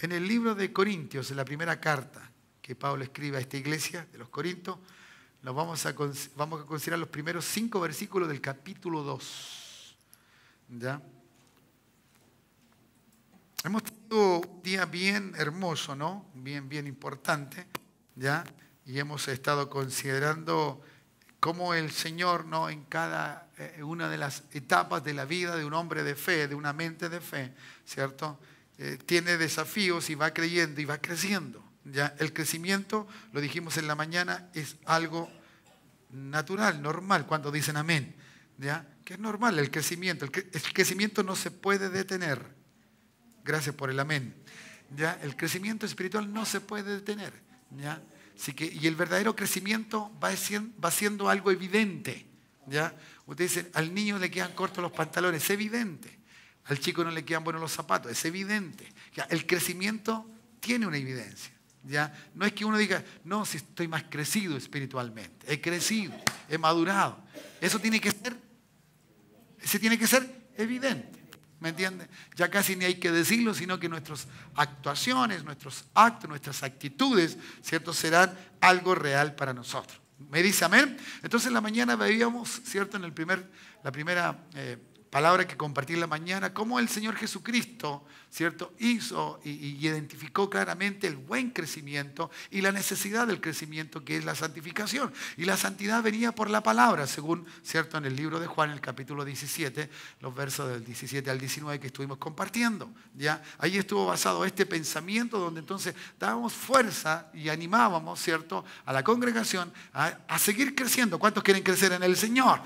En el libro de Corintios, en la primera carta que Pablo escribe a esta iglesia de los Corintios, vamos a considerar los primeros 5 versículos del capítulo 2. ¿Ya? Hemos tenido un día bien hermoso, ¿no? Bien importante, ¿ya? Y hemos estado considerando cómo el Señor, ¿no? En cada una de las etapas de la vida de un hombre de fe, de una mente de fe, ¿cierto? Tiene desafíos y va creyendo y va creciendo, ¿ya? El crecimiento, lo dijimos en la mañana, es algo natural, normal, cuando dicen amén, ¿ya? Que es normal el crecimiento. El crecimiento no se puede detener. Gracias por el amén. ¿Ya? El crecimiento espiritual no se puede detener. ¿Ya? Así que, y el verdadero crecimiento va siendo algo evidente. ¿Ya? Ustedes dicen, al niño le quedan cortos los pantalones, es evidente. Al chico no le quedan buenos los zapatos, es evidente. ¿Ya? El crecimiento tiene una evidencia. ¿Ya? No es que uno diga, no, si estoy más crecido espiritualmente, he crecido, he madurado. Eso tiene que ser evidente. ¿Me entiende? Ya casi ni hay que decirlo, sino que nuestras actuaciones, nuestros actos, nuestras actitudes, ¿cierto? Serán algo real para nosotros. ¿Me dice amén? Entonces en la mañana veíamos, ¿cierto? En la primera palabra que compartí en la mañana, cómo el Señor Jesucristo, ¿cierto? Hizo y identificó claramente el buen crecimiento y la necesidad del crecimiento, que es la santificación. Y la santidad venía por la palabra, según, ¿cierto? En el libro de Juan, en el capítulo 17, los versos del 17 al 19 que estuvimos compartiendo. ¿Ya? Ahí estuvo basado este pensamiento, donde entonces dábamos fuerza y animábamos, ¿cierto? A la congregación a seguir creciendo. ¿Cuántos quieren crecer en el Señor?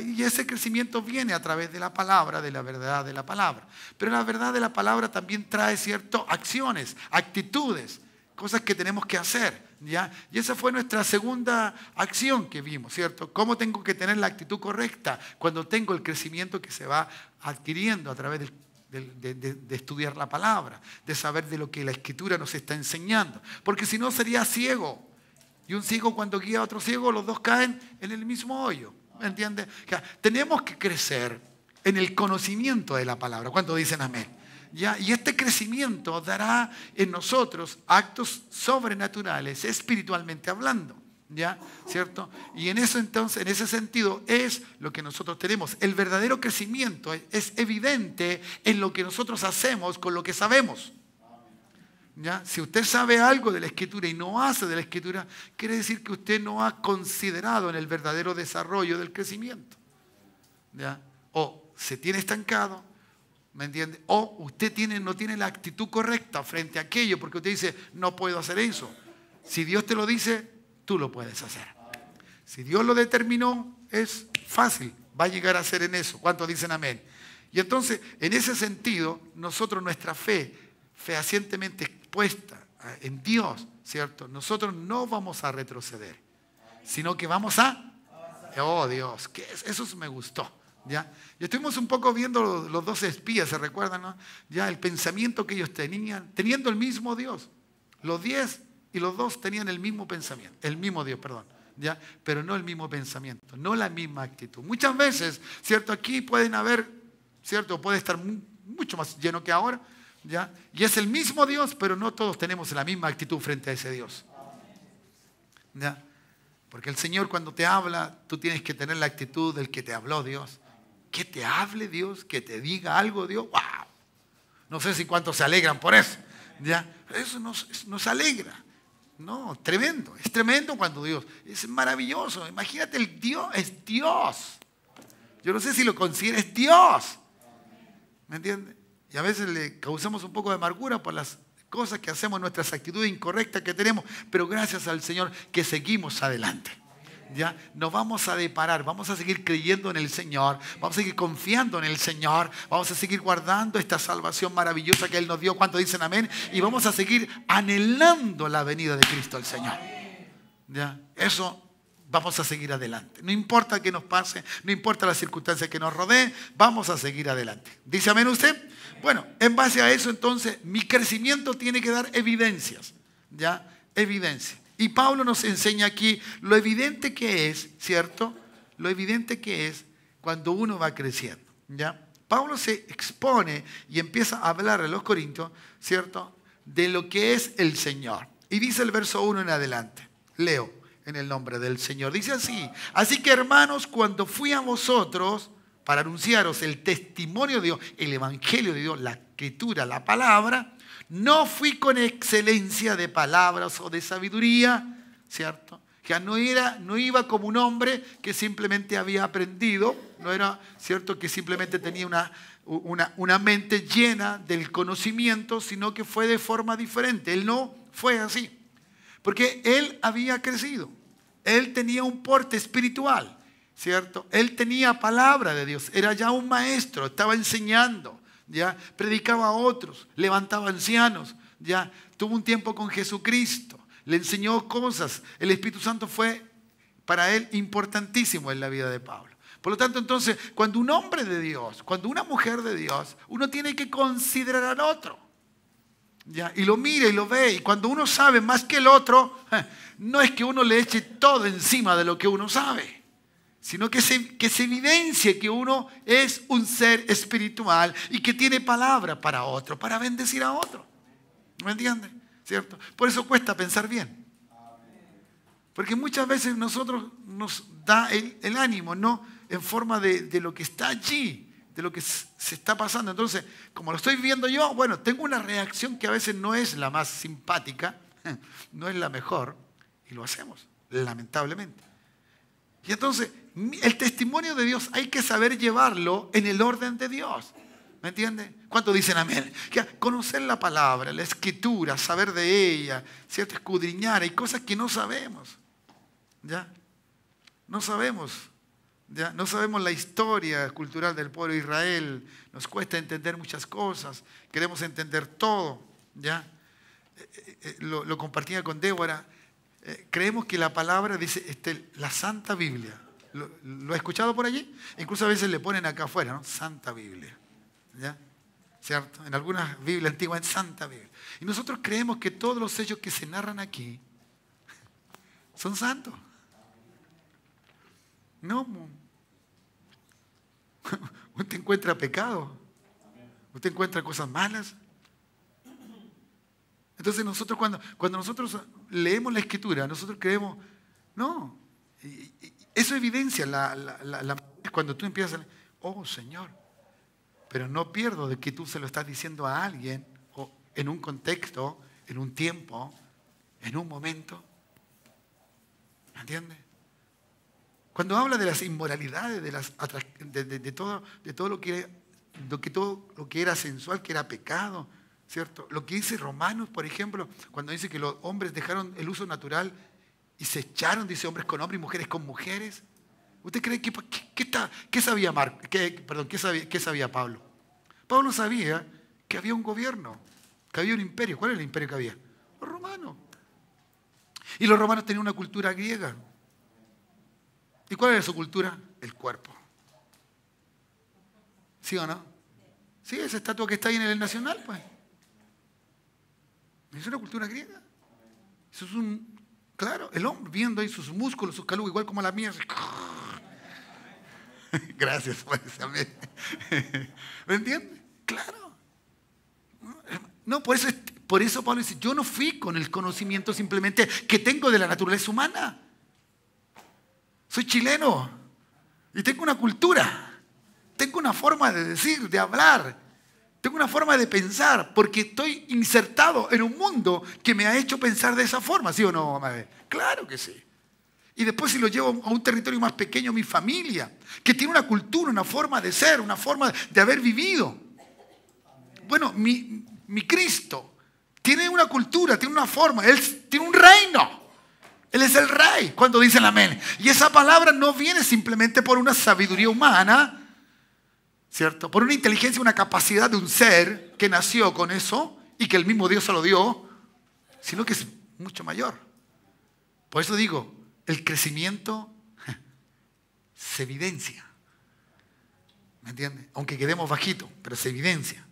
Y ese crecimiento viene a través de la palabra, de la verdad de la palabra. Pero la verdad de la palabra también trae ciertas acciones, actitudes, cosas que tenemos que hacer, ¿ya? Y esa fue nuestra segunda acción que vimos, ¿cierto? ¿Cómo tengo que tener la actitud correcta cuando tengo el crecimiento que se va adquiriendo a través de estudiar la palabra, de saber de lo que la Escritura nos está enseñando? Porque si no sería ciego. Y un ciego cuando guía a otro ciego, los dos caen en el mismo hoyo. ¿Me entiendes? O sea, tenemos que crecer en el conocimiento de la palabra. ¿Cuántos dicen amén? ¿Ya? Y este crecimiento dará en nosotros actos sobrenaturales, espiritualmente hablando. ¿Ya? ¿Cierto? Y en eso entonces, en ese sentido, es lo que nosotros tenemos. El verdadero crecimiento es evidente en lo que nosotros hacemos con lo que sabemos. ¿Ya? Si usted sabe algo de la Escritura y no hace de la Escritura, quiere decir que usted no ha considerado en el verdadero desarrollo del crecimiento. ¿Ya? O se tiene estancado, ¿me entiende? O usted no tiene la actitud correcta frente a aquello, porque usted dice, no puedo hacer eso. Si Dios te lo dice, tú lo puedes hacer. Si Dios lo determinó, es fácil, va a llegar a ser en eso. ¿Cuántos dicen amén? Y entonces, en ese sentido, nosotros nuestra fe, fehacientemente puesta en Dios, ¿cierto? Nosotros no vamos a retroceder, sino que vamos a... Oh Dios, eso me gustó. ¿Ya? Y estuvimos un poco viendo los 12 espías, ¿se recuerdan? ¿No? Ya el pensamiento que ellos tenían, teniendo el mismo Dios. Los 10 y los 2 tenían el mismo pensamiento, el mismo Dios, perdón. ¿Ya? Pero no el mismo pensamiento, no la misma actitud. Muchas veces, ¿cierto? Aquí pueden haber, ¿cierto? Puede estar mucho más lleno que ahora, ¿ya? Y es el mismo Dios, pero no todos tenemos la misma actitud frente a ese Dios. ¿Ya? Porque el Señor cuando te habla, tú tienes que tener la actitud del que te habló Dios. Que te hable Dios, que te diga algo Dios. ¡Wow! No sé si cuántos se alegran por eso. ¿Ya? Eso nos alegra. No, tremendo. Es tremendo cuando Dios. Es maravilloso. Imagínate, el Dios es Dios. Yo no sé si lo considera, es Dios. ¿Me entiendes? Y a veces le causamos un poco de amargura por las cosas que hacemos, nuestras actitudes incorrectas que tenemos. Pero gracias al Señor que seguimos adelante. ¿Ya? Nos vamos a deparar, vamos a seguir creyendo en el Señor, vamos a seguir confiando en el Señor, vamos a seguir guardando esta salvación maravillosa que Él nos dio. ¿Cuántos dicen amén? Y vamos a seguir anhelando la venida de Cristo el Señor. ¿Ya? Eso vamos a seguir adelante. No importa qué nos pase, no importa las circunstancias que nos rodeen, vamos a seguir adelante. ¿Dice amén usted? Bueno, en base a eso entonces, mi crecimiento tiene que dar evidencias. ¿Ya? Evidencia. Y Pablo nos enseña aquí lo evidente que es, ¿cierto? Lo evidente que es cuando uno va creciendo, ¿ya? Pablo se expone y empieza a hablar a los corintios, ¿cierto? de lo que es el Señor. Y dice el verso 1 en adelante. Leo en el nombre del Señor. Dice así: así que, hermanos, cuando fui a vosotros para anunciaros el testimonio de Dios, el evangelio de Dios, la escritura, la palabra, no fui con excelencia de palabras o de sabiduría, ¿cierto? Que no iba como un hombre que simplemente había aprendido, no era cierto que simplemente tenía una mente llena del conocimiento, sino que fue de forma diferente. Él no fue así, porque él había crecido, él tenía un porte espiritual, ¿cierto? Él tenía palabra de Dios, era ya un maestro, estaba enseñando, ya predicaba a otros, levantaba ancianos, ya tuvo un tiempo con Jesucristo, le enseñó cosas. El Espíritu Santo fue para él importantísimo en la vida de Pablo. Por lo tanto, entonces, cuando un hombre de Dios, cuando una mujer de Dios, uno tiene que considerar al otro, ¿ya? Y lo mira y lo ve. Y cuando uno sabe más que el otro, no es que uno le eche todo encima de lo que uno sabe, sino que se evidencie que uno es un ser espiritual y que tiene palabra para otro, para bendecir a otro. ¿Me entiendes? ¿Cierto? Por eso cuesta pensar bien. Porque muchas veces nosotros nos da el ánimo, ¿no? En forma de lo que está allí, de lo que se está pasando. Entonces, como lo estoy viviendo yo, bueno, tengo una reacción que a veces no es la más simpática, no es la mejor, y lo hacemos, lamentablemente. Y entonces, el testimonio de Dios hay que saber llevarlo en el orden de Dios. ¿Me entiendes? ¿Cuántos dicen amén? Que conocer la palabra, la escritura, saber de ella, ¿cierto? Escudriñar, hay cosas que no sabemos. ¿Ya? No sabemos. ¿Ya? No sabemos la historia cultural del pueblo de Israel. Nos cuesta entender muchas cosas. Queremos entender todo. ¿Ya? Lo compartía con Débora. Creemos que la palabra dice la Santa Biblia. ¿Lo ha escuchado por allí? Incluso a veces le ponen acá afuera, ¿no? Santa Biblia. ¿Ya? ¿Cierto? En algunas Biblias antiguas, en Santa Biblia. Y nosotros creemos que todos los hechos que se narran aquí son santos. No. Usted encuentra pecado. Usted encuentra cosas malas. Entonces nosotros cuando nosotros leemos la Escritura, nosotros creemos, no. Eso evidencia cuando tú empiezas a leer, oh Señor. Pero no pierdo de que tú se lo estás diciendo a alguien o en un contexto, en un tiempo, en un momento. ¿Me entiendes? Cuando habla de las inmoralidades, de todo lo que era sensual, que era pecado, ¿cierto? Lo que dice Romanos, por ejemplo, cuando dice que los hombres dejaron el uso natural y se echaron, dice, hombres con hombres y mujeres con mujeres. ¿Usted cree qué sabía qué sabía Pablo? Pablo sabía que había un gobierno, que había un imperio. ¿Cuál era el imperio que había? Los romanos. Y los romanos tenían una cultura griega. ¿Y cuál era su cultura? El cuerpo. ¿Sí o no? Sí, esa estatua que está ahí en el Nacional, pues. Es una cultura griega. Eso es claro, el hombre viendo ahí sus músculos, sus calugas, igual como la mía. Gracias por ese amén. ¿Me entiendes? Claro. No, por eso Pablo dice, yo no fui con el conocimiento simplemente que tengo de la naturaleza humana. Soy chileno y tengo una cultura, tengo una forma de decir, de hablar, tengo una forma de pensar, porque estoy insertado en un mundo que me ha hecho pensar de esa forma, ¿sí o no, madre? Claro que sí. Y después si lo llevo a un territorio más pequeño, mi familia, que tiene una cultura, una forma de ser, una forma de haber vivido. Bueno, mi Cristo tiene una cultura, tiene una forma, Él tiene un reino. Él es el rey, cuando dicen amén. Y esa palabra no viene simplemente por una sabiduría humana, ¿cierto? Por una inteligencia, una capacidad de un ser que nació con eso y que el mismo Dios se lo dio, sino que es mucho mayor. Por eso digo, el crecimiento se evidencia. ¿Me entiendes? Aunque quedemos bajitos, pero se evidencia.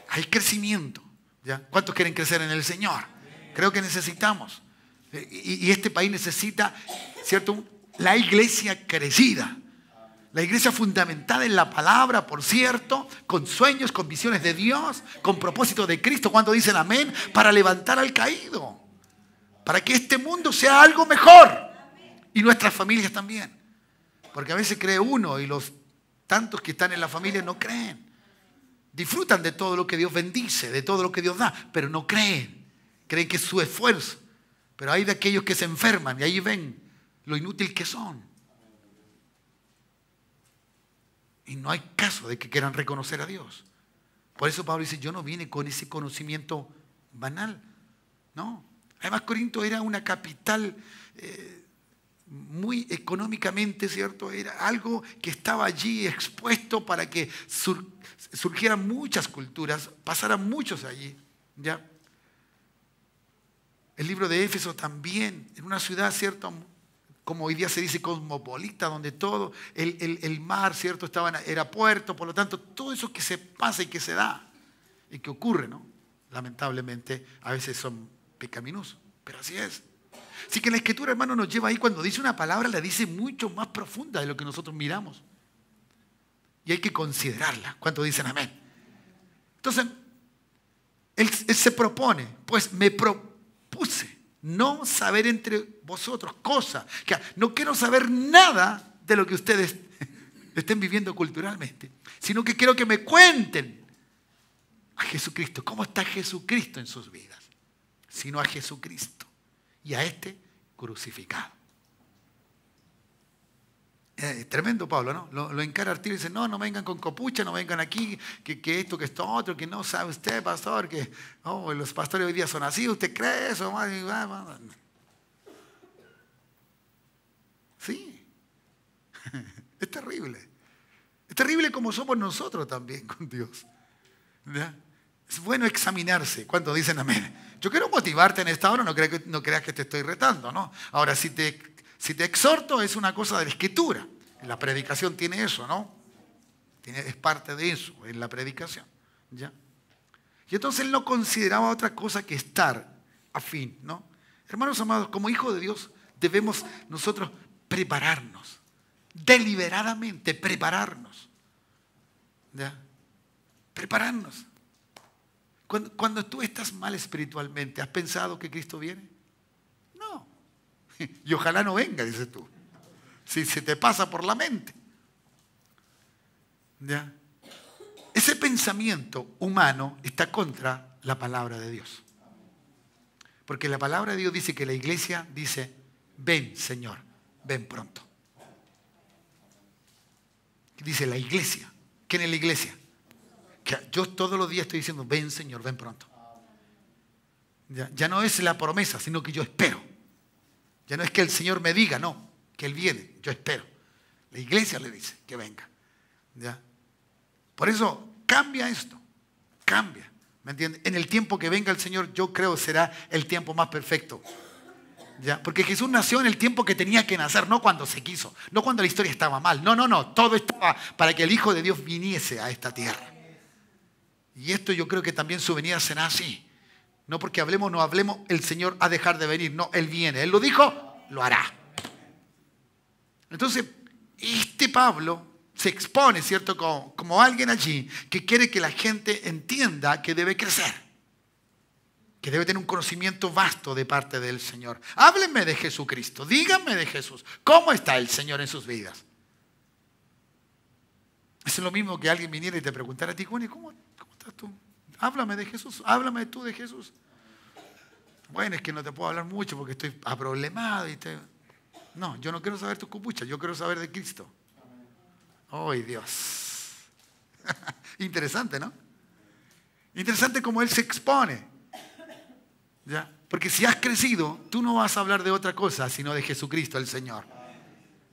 Hay crecimiento. ¿Ya? ¿Cuántos quieren crecer en el Señor? Creo que necesitamos. Y este país necesita, ¿cierto? La iglesia crecida. La iglesia fundamentada en la palabra, por cierto, con sueños, con visiones de Dios, con propósito de Cristo. Cuando dicen amén, para levantar al caído, para que este mundo sea algo mejor y nuestras familias también. Porque a veces cree uno y los tantos que están en la familia no creen. Disfrutan de todo lo que Dios bendice, de todo lo que Dios da, pero no creen. Creen que es su esfuerzo. Pero hay de aquellos que se enferman y ahí ven lo inútil que son. Y no hay caso de que quieran reconocer a Dios. Por eso Pablo dice, yo no vine con ese conocimiento banal. No. Además, Corinto era una capital muy económicamente, ¿cierto? Era algo que estaba allí expuesto para que surgieran muchas culturas, pasaran muchos allí. ¿Ya? El libro de Éfeso también, en una ciudad, ¿cierto?, como hoy día se dice cosmopolita, donde todo, el mar, ¿cierto?, era puerto, por lo tanto, todo eso que se pasa y que se da y que ocurre, ¿no? Lamentablemente, a veces son pecaminosos, pero así es. Así que la Escritura, hermano, nos lleva ahí, cuando dice una palabra, la dice mucho más profunda de lo que nosotros miramos. Y hay que considerarla. ¿Cuántos dicen amén? Entonces, él se propone, pues me propuse no saber entre vosotros cosas. No quiero saber nada de lo que ustedes estén viviendo culturalmente, sino que quiero que me cuenten a Jesucristo. ¿Cómo está Jesucristo en sus vidas? Sino a Jesucristo y a este crucificado. Tremendo Pablo, ¿no? Lo encara Arturo y dice, no vengan con copucha, no vengan aquí, que esto, que esto, otro, que no sabe usted, pastor, que los pastores hoy día son así, ¿usted cree eso? Sí, es terrible. Es terrible como somos nosotros también con Dios. ¿Ya? Es bueno examinarse. ¿Cuántos dicen amén? Yo quiero motivarte en esta hora, no creas que te estoy retando, ¿no? Ahora, si te exhorto, es una cosa de la Escritura. La predicación tiene eso, ¿no? Es parte de eso, en la predicación. ¿Ya? Y entonces él no consideraba otra cosa que estar afín, ¿no? Hermanos amados, como hijos de Dios, debemos nosotros prepararnos. Deliberadamente prepararnos. ¿Ya? Prepararnos. Cuando tú estás mal espiritualmente, ¿has pensado que Cristo viene? No. Y ojalá no venga, dices tú. Si se te pasa por la mente. ¿Ya? Ese pensamiento humano está contra la palabra de Dios. Porque la palabra de Dios dice que la iglesia dice, ven Señor, ven pronto. Dice la iglesia. ¿Quién es la iglesia? Que yo todos los días estoy diciendo, ven Señor, ven pronto. Ya no es la promesa, sino que yo espero. Ya no es que el Señor me diga, no, que Él viene, yo espero. La iglesia le dice que venga. ¿Ya? Por eso cambia esto, cambia. ¿Me entiendes? En el tiempo que venga el Señor, yo creo será el tiempo más perfecto. ¿Ya? Porque Jesús nació en el tiempo que tenía que nacer, no cuando se quiso, no cuando la historia estaba mal. No, todo estaba para que el Hijo de Dios viniese a esta tierra. Y esto yo creo que también su venida será así. No porque hablemos o no hablemos, el Señor ha de dejar de venir. No, Él viene. Él lo dijo, lo hará. Entonces, este Pablo se expone, ¿cierto? Como alguien allí que quiere que la gente entienda que debe crecer. Que debe tener un conocimiento vasto de parte del Señor. Háblenme de Jesucristo. Díganme de Jesús. ¿Cómo está el Señor en sus vidas? Es lo mismo que alguien viniera y te preguntara a ti, ¿cómo estás tú? Háblame de Jesús. Háblame tú de Jesús. Bueno, es que no te puedo hablar mucho porque estoy aproblemado. No, yo no quiero saber tu copucha. Yo quiero saber de Cristo. ¡Ay, Dios! Interesante, ¿no? Interesante cómo Él se expone. ¿Ya? Porque si has crecido, tú no vas a hablar de otra cosa, sino de Jesucristo, el Señor.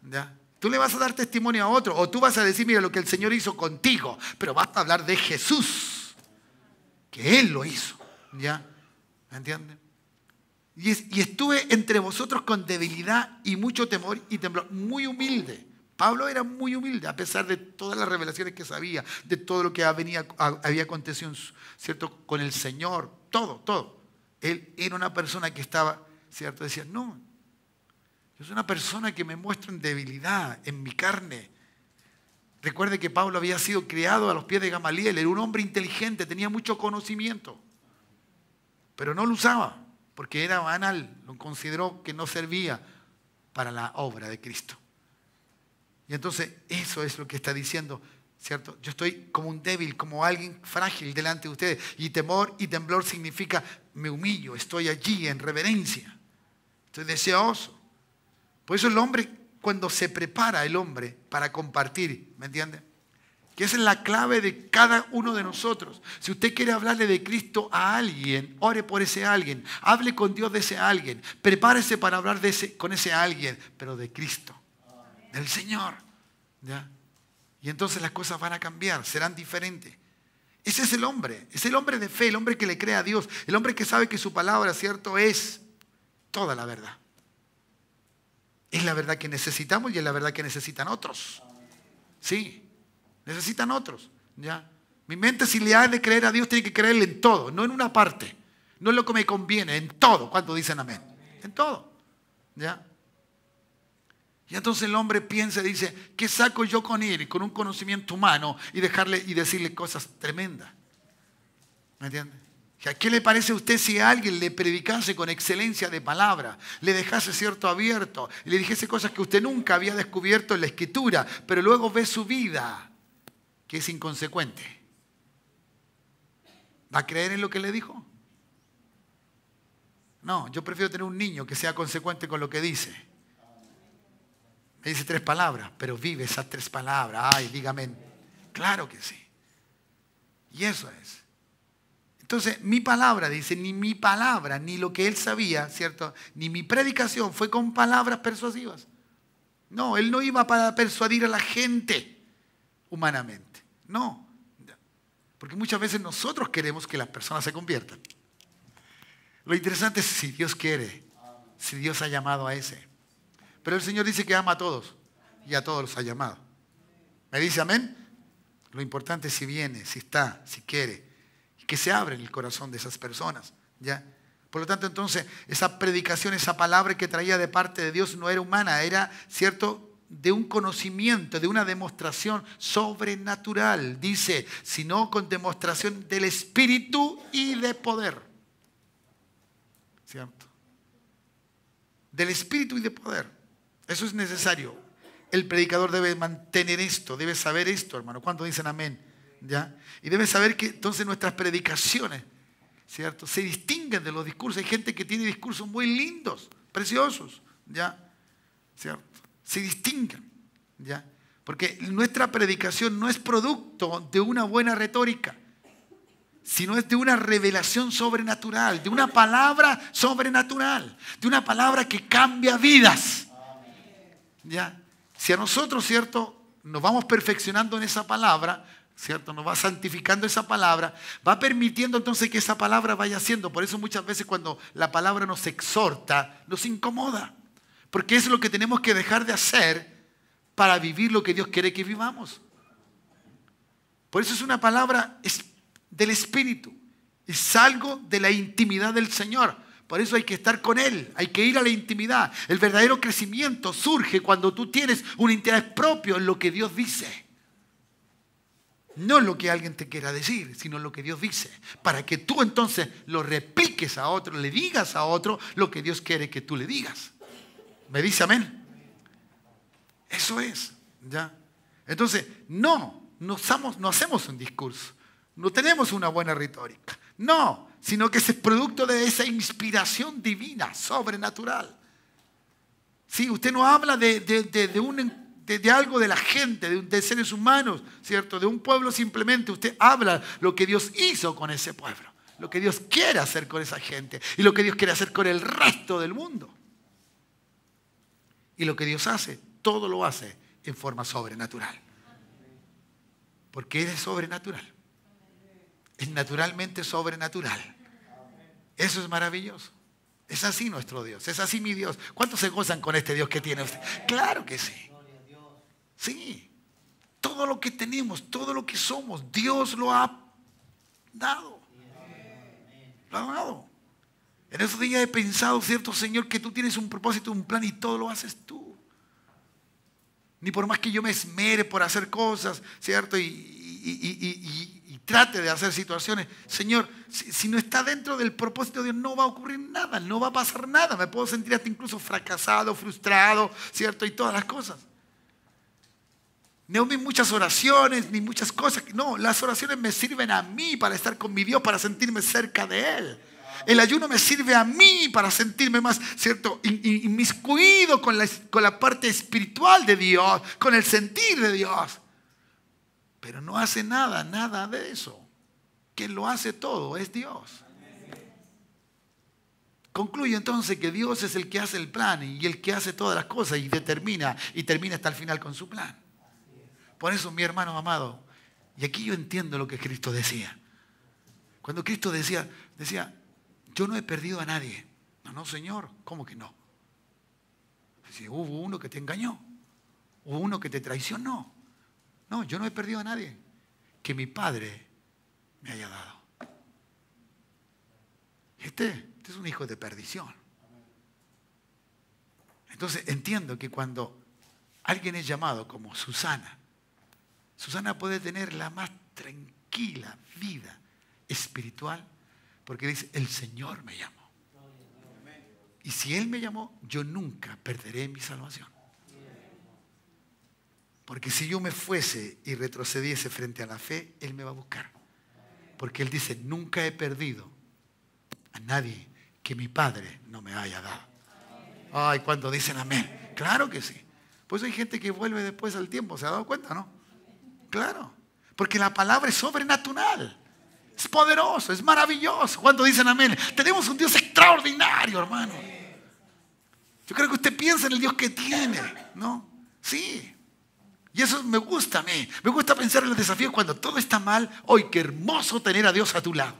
¿Ya? Tú le vas a dar testimonio a otro, o tú vas a decir, mira lo que el Señor hizo contigo, pero vas a hablar de Jesús, que Él lo hizo. ¿Ya? ¿Me entienden? Y estuve entre vosotros con debilidad y mucho temor y temblor, muy humilde. Pablo era muy humilde, a pesar de todas las revelaciones que sabía, de todo lo que había acontecido, ¿cierto? Con el Señor, todo. Él era una persona que estaba, ¿cierto? Decía, no, yo soy una persona que me muestro en debilidad, en mi carne. Recuerde que Pablo había sido criado a los pies de Gamaliel. Era un hombre inteligente, tenía mucho conocimiento. Pero no lo usaba porque era banal. Lo consideró que no servía para la obra de Cristo. Y entonces eso es lo que está diciendo, ¿cierto? Yo estoy como un débil, como alguien frágil delante de ustedes. Y temor y temblor significa me humillo, estoy allí en reverencia. Estoy deseoso. Por eso el hombre, cuando se prepara el hombre para compartir, ¿me entiende? Que esa es la clave de cada uno de nosotros. Si usted quiere hablarle de Cristo a alguien, ore por ese alguien. Hable con Dios de ese alguien. Prepárese para hablar con ese alguien, pero de Cristo, del Señor. ¿Ya? Y entonces las cosas van a cambiar, serán diferentes. Ese es el hombre de fe, el hombre que le cree a Dios, el hombre que sabe que su palabra, ¿cierto?, es toda la verdad. Es la verdad que necesitamos y es la verdad que necesitan otros. Sí, necesitan otros. ¿Ya? Mi mente, si le ha de creer a Dios, tiene que creerle en todo, no en una parte. No es lo que me conviene, en todo. ¿Cuántos dicen amén? En todo. ¿Ya? Y entonces el hombre piensa y dice, ¿qué saco yo con él, con un conocimiento humano y dejarle y decirle cosas tremendas? ¿Me entiende? ¿A qué le parece a usted si alguien le predicase con excelencia de palabra, le dejase cierto abierto y le dijese cosas que usted nunca había descubierto en la Escritura, pero luego ve su vida, que es inconsecuente? ¿Va a creer en lo que le dijo? No, yo prefiero tener un niño que sea consecuente con lo que dice. Me dice 3 palabras, pero vive esas 3 palabras. Ay, dígame. Claro que sí. Y eso es. Entonces, mi palabra, dice, ni mi palabra, ni lo que él sabía, ¿cierto? Ni mi predicación fue con palabras persuasivas. No, él no iba para persuadir a la gente humanamente. No. Porque muchas veces nosotros queremos que las personas se conviertan. Lo interesante es si Dios quiere, si Dios ha llamado a ese. Pero el Señor dice que ama a todos y a todos los ha llamado. ¿Me dice amén? Lo importante es si viene, si está, si quiere. Que se abre en el corazón de esas personas. ¿Ya? Por lo tanto, entonces, esa predicación, esa palabra que traía de parte de Dios no era humana, era, ¿cierto?, de un conocimiento, de una demostración sobrenatural. Dice, sino con demostración del Espíritu y de poder. ¿Cierto? Del Espíritu y de poder. Eso es necesario. El predicador debe mantener esto, debe saber esto, hermano. ¿Cuántos dicen amén? ¿Ya? Y debe saber que entonces nuestras predicaciones, ¿cierto?, se distinguen de los discursos. Hay gente que tiene discursos muy lindos, preciosos, ¿ya? ¿Cierto? Se distinguen, ¿ya? Porque nuestra predicación no es producto de una buena retórica, sino es de una revelación sobrenatural, de una palabra sobrenatural, de una palabra que cambia vidas. ¿Ya? Si a nosotros, ¿cierto?, nos vamos perfeccionando en esa palabra, ¿cierto?, nos va santificando esa palabra, va permitiendo entonces que esa palabra vaya haciendo. Por eso muchas veces cuando la palabra nos exhorta, nos incomoda, porque es lo que tenemos que dejar de hacer para vivir lo que Dios quiere que vivamos. Por eso es una palabra del Espíritu, es algo de la intimidad del Señor. Por eso hay que estar con Él, hay que ir a la intimidad. El verdadero crecimiento surge cuando tú tienes un interés propio en lo que Dios dice. No lo que alguien te quiera decir, sino lo que Dios dice. Para que tú entonces lo repliques a otro, le digas a otro lo que Dios quiere que tú le digas. ¿Me dice amén? Eso es, ¿ya? Entonces, no hacemos un discurso. No tenemos una buena retórica. No, sino que es producto de esa inspiración divina, sobrenatural. Sí, usted no habla de algo de la gente, de seres humanos, ¿cierto? De un pueblo simplemente. Usted habla lo que Dios hizo con ese pueblo, lo que Dios quiere hacer con esa gente y lo que Dios quiere hacer con el resto del mundo. Y lo que Dios hace, todo lo hace en forma sobrenatural. Porque Él es sobrenatural. Es naturalmente sobrenatural. Eso es maravilloso. Es así nuestro Dios, es así mi Dios. ¿Cuántos se gozan con este Dios que tiene usted? Claro que sí. Sí. Todo lo que tenemos, todo lo que somos, Dios lo ha dado. Lo ha dado. En esos días he pensado, cierto Señor, que tú tienes un propósito, un plan y todo lo haces tú. Ni por más que yo me esmere por hacer cosas, ¿cierto? Y trate de hacer situaciones. Señor, si no está dentro del propósito de Dios, no va a ocurrir nada, no va a pasar nada. Me puedo sentir hasta incluso fracasado, frustrado, ¿cierto? Y todas las cosas. No vi muchas oraciones, ni muchas cosas. No, las oraciones me sirven a mí para estar con mi Dios, para sentirme cerca de Él. El ayuno me sirve a mí para sentirme más, ¿cierto?, inmiscuido con la parte espiritual de Dios, con el sentir de Dios. Pero no hace nada de eso. Quien lo hace todo es Dios. Concluyo entonces que Dios es el que hace el plan y el que hace todas las cosas y termina hasta el final con su plan. Por eso, mi hermano amado, y aquí yo entiendo lo que Cristo decía. Cuando Cristo decía, yo no he perdido a nadie. No, Señor, ¿cómo que no? Si hubo uno que te engañó, hubo uno que te traicionó. No, yo no he perdido a nadie que mi Padre me haya dado. Este es un hijo de perdición. Entonces entiendo que cuando alguien es llamado como Susana puede tener la más tranquila vida espiritual porque dice, el Señor me llamó. Y si Él me llamó, yo nunca perderé mi salvación. Porque si yo me fuese y retrocediese frente a la fe, Él me va a buscar. Porque Él dice, nunca he perdido a nadie que mi Padre no me haya dado. Ay, cuando dicen amén. Claro que sí. Pues hay gente que vuelve después al tiempo, ¿se ha dado cuenta, no? Claro. Porque la palabra es sobrenatural. Es poderoso, es maravilloso. Cuando dicen amén, tenemos un Dios extraordinario, hermano. Yo creo que usted piensa en el Dios que tiene, ¿no? Sí. Y eso me gusta a mí. Me gusta pensar en los desafíos cuando todo está mal. ¡Ay, qué hermoso tener a Dios a tu lado!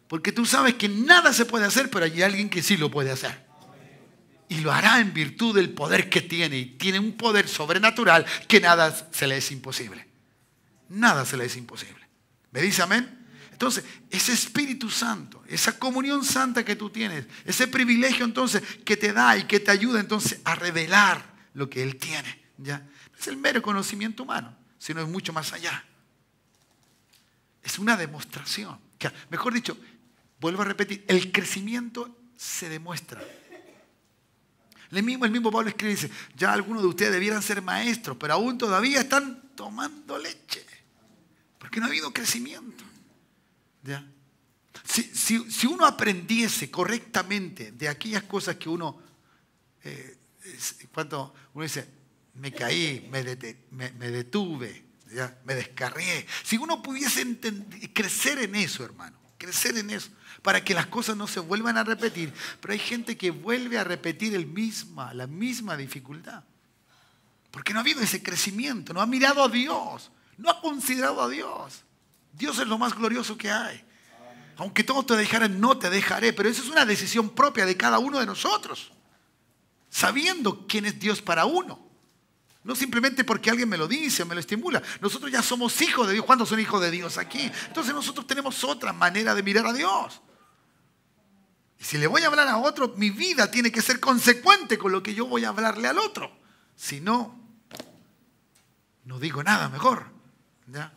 Porque tú sabes que nada se puede hacer, pero hay alguien que sí lo puede hacer. Y lo hará en virtud del poder que tiene. Y tiene un poder sobrenatural que nada se le es imposible. Nada se le es imposible. ¿Me dice amén? Entonces, ese Espíritu Santo, esa comunión santa que tú tienes, ese privilegio entonces que te da y que te ayuda entonces a revelar lo que Él tiene, ¿ya? No es el mero conocimiento humano, sino es mucho más allá. Es una demostración. Mejor dicho, vuelvo a repetir, el crecimiento se demuestra. El mismo Pablo escribe y dice, ya algunos de ustedes debieran ser maestros, pero aún todavía están tomando leche. Porque no ha habido crecimiento. ¿Ya? Si uno aprendiese correctamente de aquellas cosas que uno, cuando uno dice, me caí, me detuve, ¿ya? Me descarrié. Si uno pudiese crecer en eso, hermano, crecer en eso, para que las cosas no se vuelvan a repetir. Pero hay gente que vuelve a repetir la misma dificultad. Porque no ha habido ese crecimiento, no ha mirado a Dios, no ha considerado a Dios. Dios es lo más glorioso que hay. Aunque todos te dejaran, no te dejaré. Pero eso es una decisión propia de cada uno de nosotros. Sabiendo quién es Dios para uno. No simplemente porque alguien me lo dice o me lo estimula. Nosotros ya somos hijos de Dios. ¿Cuántos son hijos de Dios aquí? Entonces nosotros tenemos otra manera de mirar a Dios. Y si le voy a hablar a otro, mi vida tiene que ser consecuente con lo que yo voy a hablarle al otro. Si no, no digo nada mejor. ¿Ya?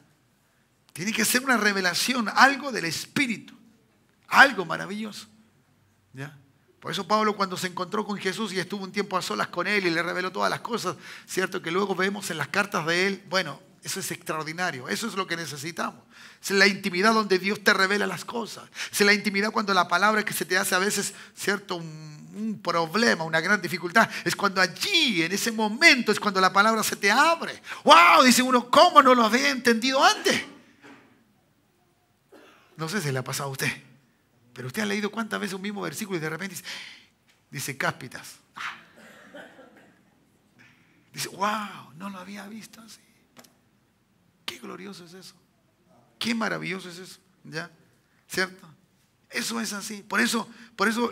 Tiene que ser una revelación, algo del Espíritu, algo maravilloso. ¿Ya? Por eso Pablo, cuando se encontró con Jesús y estuvo un tiempo a solas con Él y le reveló todas las cosas, ¿cierto? Que luego vemos en las cartas de Él, bueno, eso es extraordinario, eso es lo que necesitamos. Es la intimidad donde Dios te revela las cosas. Es la intimidad cuando la palabra que se te hace a veces, ¿cierto? Un problema, una gran dificultad. Es cuando allí, en ese momento, es cuando la palabra se te abre. ¡Wow! Dice uno, ¿cómo no lo había entendido antes? No sé si le ha pasado a usted, pero usted ha leído cuántas veces un mismo versículo y de repente dice cáspitas. Dice, wow, no lo había visto así. Qué glorioso es eso. Qué maravilloso es eso. ¿Ya? ¿Cierto? Eso es así. Por eso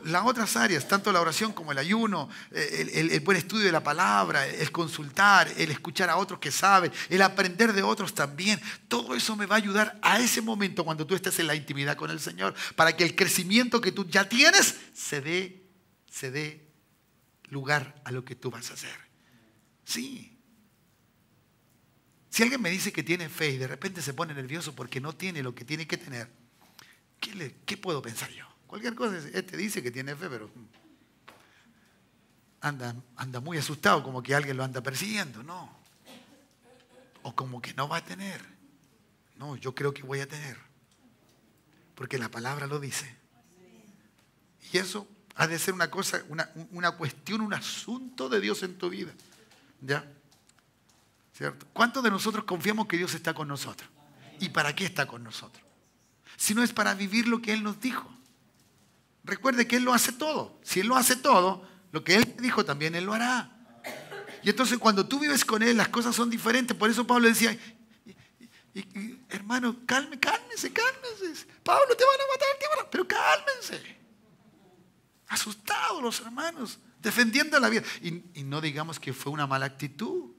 las otras áreas, tanto la oración como el ayuno, el buen estudio de la palabra, el consultar, el escuchar a otros que saben, el aprender de otros también, todo eso me va a ayudar a ese momento cuando tú estés en la intimidad con el Señor, para que el crecimiento que tú ya tienes se dé lugar a lo que tú vas a hacer. Sí, Si alguien me dice que tiene fe y de repente se pone nervioso porque no tiene lo que tiene que tener, ¿qué puedo pensar yo? Cualquier cosa, este dice que tiene fe, pero anda muy asustado, como que alguien lo anda persiguiendo, no. O como que no va a tener. No, yo creo que voy a tener. Porque la palabra lo dice. Y eso ha de ser una cosa, una cuestión, un asunto de Dios en tu vida. ¿Ya? ¿Cierto? ¿Cuántos de nosotros confiamos que Dios está con nosotros? ¿Y para qué está con nosotros? Si no es para vivir lo que Él nos dijo. Recuerde que Él lo hace todo. Si Él lo hace todo, lo que Él dijo también Él lo hará. Y entonces cuando tú vives con Él, las cosas son diferentes. Por eso Pablo decía, hermano, cálmense. Pablo, te van a matar, pero cálmense. Asustados los hermanos, defendiendo la vida. Y no digamos que fue una mala actitud.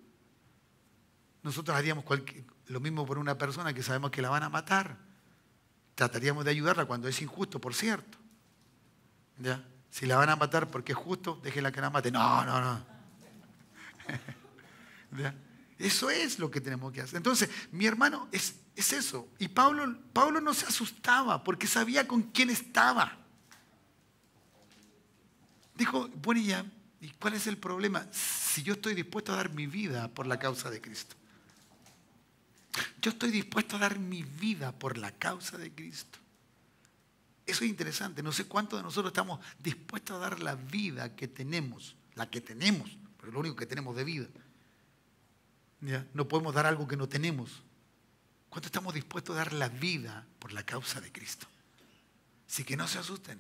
Nosotros haríamos lo mismo por una persona que sabemos que la van a matar. Trataríamos de ayudarla cuando es injusto, por cierto. ¿Ya? Si la van a matar porque es justo, déjenla que la mate. No. ¿Ya? Eso es lo que tenemos que hacer. Entonces, mi hermano, es eso. Y Pablo no se asustaba porque sabía con quién estaba. Dijo, bueno, ¿y cuál es el problema? Si yo estoy dispuesto a dar mi vida por la causa de Cristo. Yo estoy dispuesto a dar mi vida por la causa de Cristo. Eso es interesante. No sé cuántos de nosotros estamos dispuestos a dar la vida que tenemos. La que tenemos, pero es lo único que tenemos de vida. ¿Ya? No podemos dar algo que no tenemos. ¿Cuánto estamos dispuestos a dar la vida por la causa de Cristo? Así que no se asusten.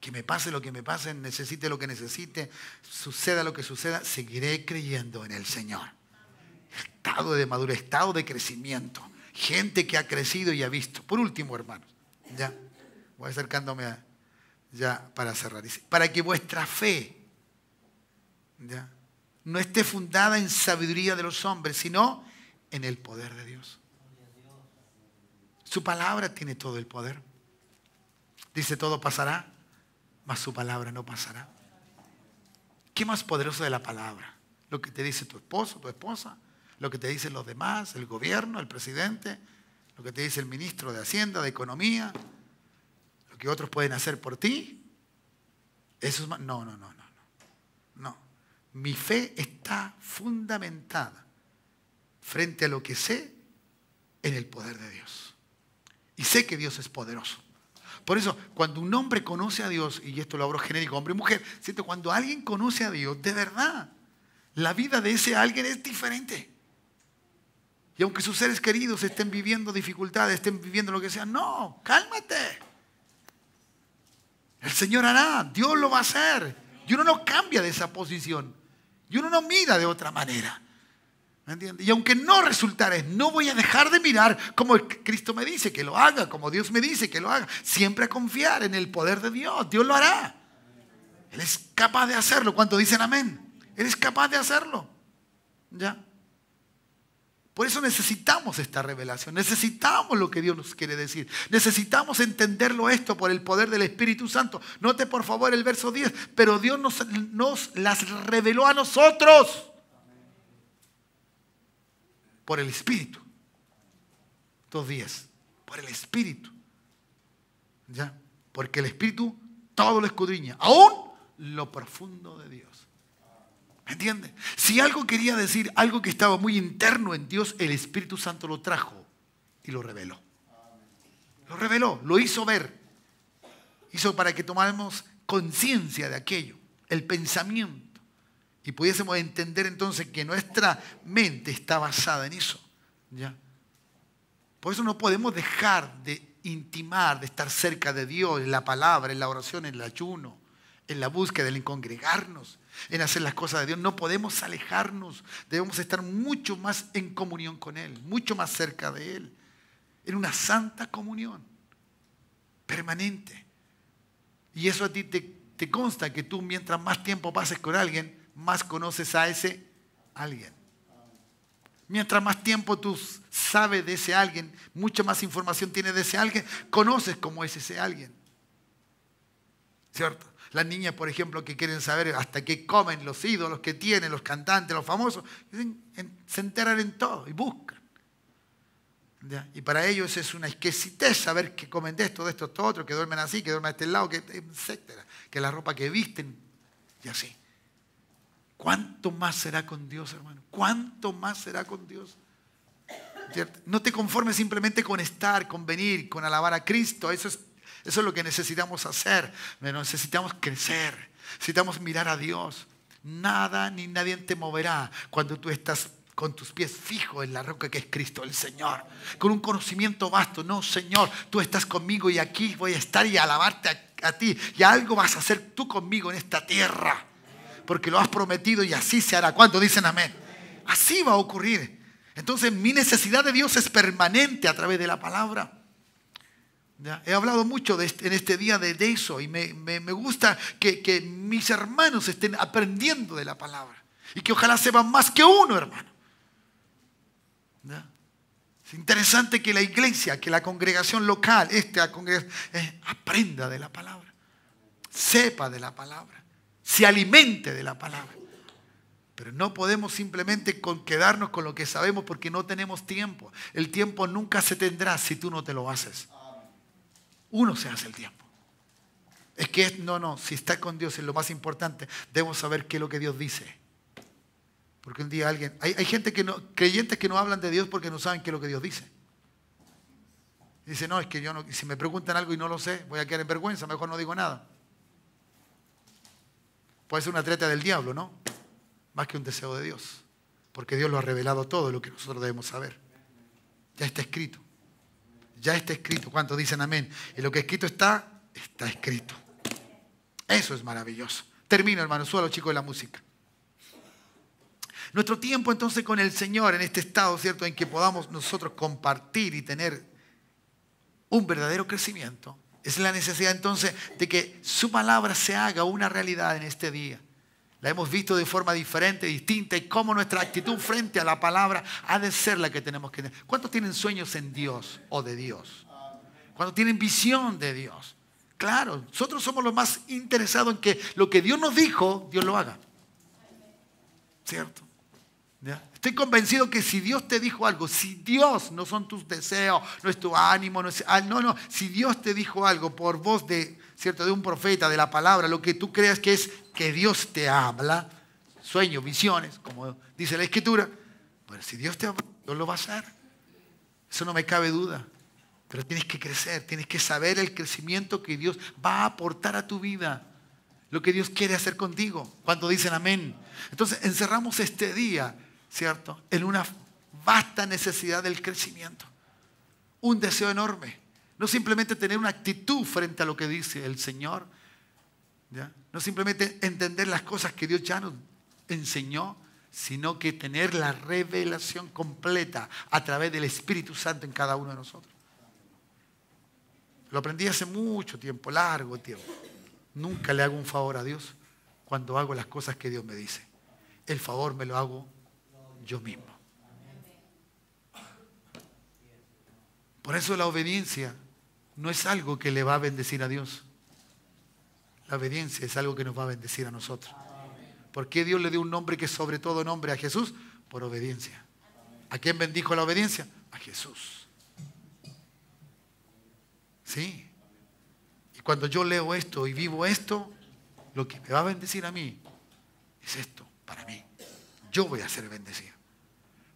Que me pase lo que me pase, necesite lo que necesite, suceda lo que suceda, seguiré creyendo en el Señor. Estado de madurez, estado de crecimiento. Gente que ha crecido y ha visto. Por último, hermanos, ya voy acercándome ya para cerrar. Dice, para que vuestra fe ya no esté fundada en sabiduría de los hombres, sino en el poder de Dios. Su palabra tiene todo el poder. Dice, todo pasará, mas su palabra no pasará. ¿Qué más poderoso de la palabra? Lo que te dice tu esposo, tu esposa, lo que te dicen los demás, el gobierno, el presidente, lo que te dice el ministro de Hacienda, de Economía, lo que otros pueden hacer por ti. Eso es más. No. Mi fe está fundamentada frente a lo que sé en el poder de Dios. Y sé que Dios es poderoso. Por eso, cuando un hombre conoce a Dios, y esto lo abro genérico, hombre y mujer, ¿cierto? Cuando alguien conoce a Dios, de verdad, la vida de ese alguien es diferente. Y aunque sus seres queridos estén viviendo dificultades, estén viviendo lo que sea, no, cálmate. El Señor hará, Dios lo va a hacer. Y uno no cambia de esa posición. Y uno no mira de otra manera. ¿Me entiendes? Y aunque no resultare, no voy a dejar de mirar como Cristo me dice que lo haga, como Dios me dice que lo haga. Siempre a confiar en el poder de Dios. Dios lo hará. Él es capaz de hacerlo. ¿Cuántos dicen amén? Él es capaz de hacerlo. ¿Ya? Por eso necesitamos esta revelación. Necesitamos lo que Dios nos quiere decir. Necesitamos entenderlo esto por el poder del Espíritu Santo. Note por favor el verso 10. Pero Dios nos las reveló a nosotros. Por el Espíritu. 2:10. Por el Espíritu. ¿Ya? Porque el Espíritu todo lo escudriña. Aún lo profundo de Dios. ¿Me entiendes? Si algo quería decir, algo que estaba muy interno en Dios, el Espíritu Santo lo trajo y lo reveló. Lo reveló, lo hizo ver. Hizo para que tomáramos conciencia de aquello, el pensamiento. Y pudiésemos entender entonces que nuestra mente está basada en eso. ¿Ya? Por eso no podemos dejar de intimar, de estar cerca de Dios, en la palabra, en la oración, en el ayuno, en la búsqueda, en congregarnos, en hacer las cosas de Dios. No podemos alejarnos. Debemos estar mucho más en comunión con Él, mucho más cerca de Él, en una santa comunión permanente. Y eso a ti te consta que tú, mientras más tiempo pases con alguien, más conoces a ese alguien. Mientras más tiempo tú sabes de ese alguien, mucha más información tienes de ese alguien, conoces cómo es ese alguien. ¿cierto? Las niñas, por ejemplo, que quieren saber hasta qué comen los ídolos que tienen, los cantantes, los famosos, se enteran en todo y buscan. ¿Ya? Y para ellos es una exquisitez saber que comen de esto, otro, que duermen así, que duermen a este lado, etcétera. Que la ropa que visten y así. ¿Cuánto más será con Dios, hermano? ¿Cuánto más será con Dios? ¿Cierto? No te conformes simplemente con estar, con venir, con alabar a Cristo. Eso es lo que necesitamos hacer. Pero necesitamos crecer. Necesitamos mirar a Dios. Nada ni nadie te moverá cuando tú estás con tus pies fijos en la roca que es Cristo el Señor. Con un conocimiento vasto. No, Señor, tú estás conmigo y aquí voy a estar y a alabarte a ti. Y algo vas a hacer tú conmigo en esta tierra. Porque lo has prometido y así se hará. ¿Cuántos dicen amén? Así va a ocurrir. Entonces mi necesidad de Dios es permanente a través de la palabra. ¿Ya? He hablado mucho en este día de eso y me gusta que mis hermanos estén aprendiendo de la palabra. Y que ojalá sepan más que uno, hermano. ¿Ya? Es interesante que la iglesia, que la congregación local, aprenda de la palabra. Sepa de la palabra. Se alimente de la palabra. Pero no podemos simplemente quedarnos con lo que sabemos porque no tenemos tiempo. El tiempo nunca se tendrá si tú no te lo haces. Uno se hace el tiempo. Es que si está con Dios es lo más importante. Debemos saber qué es lo que Dios dice. Porque un día hay gente creyentes que no hablan de Dios porque no saben qué es lo que Dios dice. Dice, no, es que si me preguntan algo y no lo sé, voy a quedar en vergüenza, mejor no digo nada. Puede ser una treta del diablo, ¿no? Más que un deseo de Dios. Porque Dios lo ha revelado todo lo que nosotros debemos saber. Ya está escrito. Ya está escrito. ¿Cuántos dicen amén? Y lo que escrito está escrito. Eso es maravilloso. Termino, hermano. Suelo, chicos, de la música. Nuestro tiempo entonces con el Señor en este estado, ¿cierto? En que podamos nosotros compartir y tener un verdadero crecimiento. Es la necesidad entonces de que su palabra se haga una realidad en este día. La hemos visto de forma diferente, distinta, y cómo nuestra actitud frente a la palabra ha de ser la que tenemos que tener. ¿Cuántos tienen sueños en Dios o de Dios? ¿Cuántos tienen visión de Dios? Claro, nosotros somos los más interesados en que lo que Dios nos dijo, Dios lo haga. ¿Cierto? ¿Ya? Estoy convencido que si Dios te dijo algo, si Dios no son tus deseos, no es tu ánimo, si Dios te dijo algo por voz de un profeta, de la palabra, lo que tú creas que es que Dios te habla, sueños, visiones, como dice la Escritura, bueno, si Dios te habla, Dios lo va a hacer. Eso no me cabe duda. Pero tienes que crecer, tienes que saber el crecimiento que Dios va a aportar a tu vida. Lo que Dios quiere hacer contigo. Cuando dicen amén. Entonces encerramos este día, ¿cierto? En una vasta necesidad del crecimiento. Un deseo enorme. No simplemente tener una actitud frente a lo que dice el Señor. ¿Ya? No simplemente entender las cosas que Dios ya nos enseñó, sino que tener la revelación completa a través del Espíritu Santo en cada uno de nosotros. Lo aprendí hace mucho tiempo, largo tiempo. Nunca le hago un favor a Dios cuando hago las cosas que Dios me dice. El favor me lo hago yo mismo. Por eso la obediencia no es algo que le va a bendecir a Dios. La obediencia es algo que nos va a bendecir a nosotros. ¿Por qué Dios le dio un nombre que es sobre todo nombre a Jesús? Por obediencia. ¿A quién bendijo la obediencia? A Jesús. ¿Sí? Y cuando yo leo esto y vivo esto, lo que me va a bendecir a mí es esto, para mí. Yo voy a ser bendecido.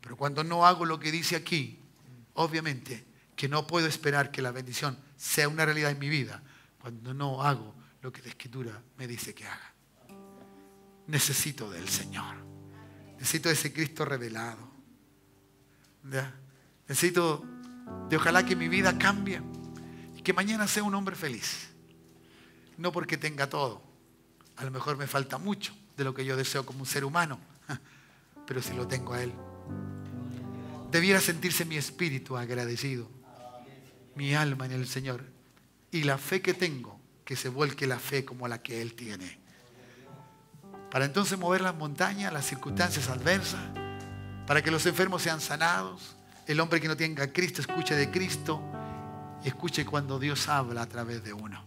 Pero cuando no hago lo que dice aquí, obviamente que no puedo esperar que la bendición sea una realidad en mi vida cuando no hago lo que la Escritura me dice que haga. Necesito del Señor. Necesito de ese Cristo revelado. ¿Ya? Necesito de ojalá que mi vida cambie y que mañana sea un hombre feliz. No porque tenga todo. A lo mejor me falta mucho de lo que yo deseo como un ser humano, pero si lo tengo a Él. Debiera sentirse mi espíritu agradecido, mi alma en el Señor, y la fe que tengo, que se vuelque la fe como la que Él tiene. Para entonces mover las montañas, las circunstancias adversas, para que los enfermos sean sanados, el hombre que no tenga a Cristo escuche de Cristo y escuche cuando Dios habla a través de uno.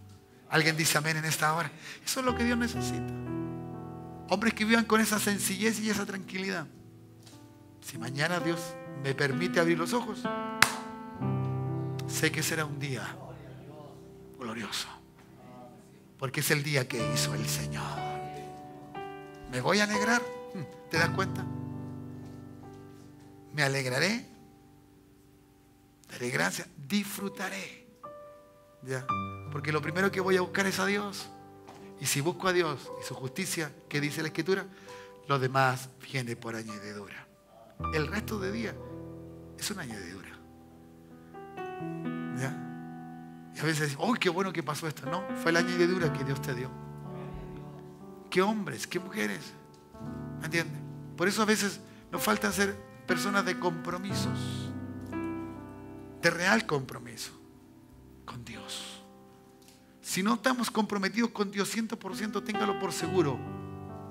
Alguien dice amén en esta hora. Eso es lo que Dios necesita. Hombres que vivan con esa sencillez y esa tranquilidad. Si mañana Dios me permite abrir los ojos, sé que será un día glorioso. Porque es el día que hizo el Señor. ¿Me voy a alegrar? ¿Te das cuenta? Me alegraré. Daré gracias. Disfrutaré. ¿Ya? Porque lo primero que voy a buscar es a Dios. Y si busco a Dios y su justicia, ¿qué dice la Escritura? Lo demás viene por añadidura. El resto de día es una añadidura. ¿Ya? Y a veces decimos, ¡uy, qué bueno que pasó esto! No, fue la añadidura que Dios te dio. ¿Qué hombres, qué mujeres? ¿Me entiendes? Por eso a veces nos falta ser personas de compromisos. De real compromiso con Dios. Si no estamos comprometidos con Dios 100%, téngalo por seguro,